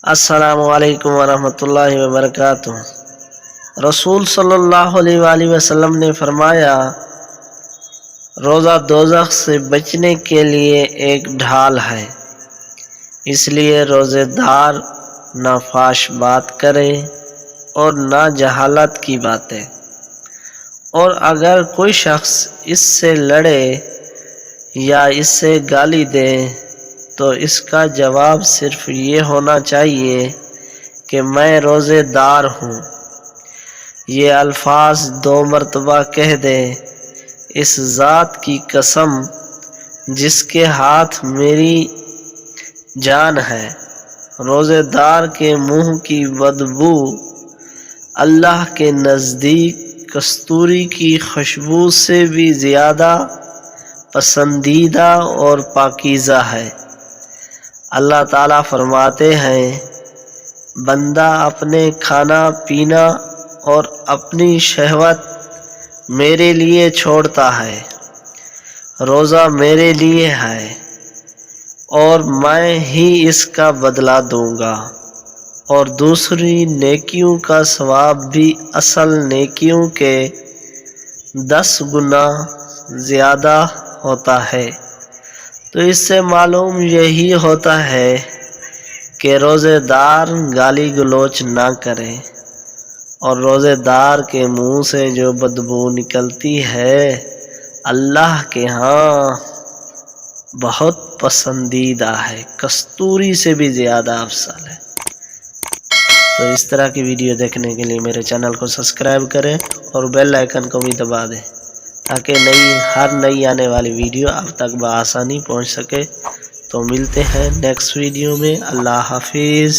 السلام علیکم ورحمۃ اللہ وبرکاتہ۔ رسول صلی اللہ علیہ وآلہ وسلم نے فرمایا، روزہ دوزخ سے بچنے کے لیے ایک ڈھال ہے، اس لیے روزے دار نہ فحش بات کرے اور نہ جہالت کی باتیں، اور اگر کوئی شخص اس سے لڑے یا اس سے گالی دے تو اس کا جواب صرف یہ ہونا چاہیے کہ میں روزے دار ہوں۔ یہ الفاظ 2 مرتبہ کہہ دے، اس ذات کی قسم جس کے ہاتھ میری جان ہے، روزے دار کے منہ کی بدبو اللہ کے نزدیک کستوری کی خوشبو سے بھی زیادہ پسندیدہ اور پاکیزہ ہے۔ اللہ تعالیٰ فرماتے ہیں، بندہ اپنے کھانا پینا اور اپنی شہوت میرے لیے چھوڑتا ہے، روزہ میرے لیے ہے اور میں ہی اس کا بدلہ دوں گا، اور دوسری نیکیوں کا ثواب بھی اصل نیکیوں کے 10 گنا زیادہ ہوتا ہے۔ تو اس سے معلوم یہی ہوتا ہے کہ روزے دار گالی گلوچ نہ کرے، اور روزے دار کے منہ سے جو بدبو نکلتی ہے اللہ کے ہاں بہت پسندیدہ ہے، کستوری سے بھی زیادہ افضل ہے۔ تو اس طرح کی ویڈیو دیکھنے کے لیے میرے چینل کو سبسکرائب کریں اور بیل آئیکن کو بھی دبا دیں تاکہ ہر نئی آنے والی ویڈیو آپ تک بآسانی پہنچ سکے۔ تو ملتے ہیں نیکسٹ ویڈیو میں۔ اللہ حافظ۔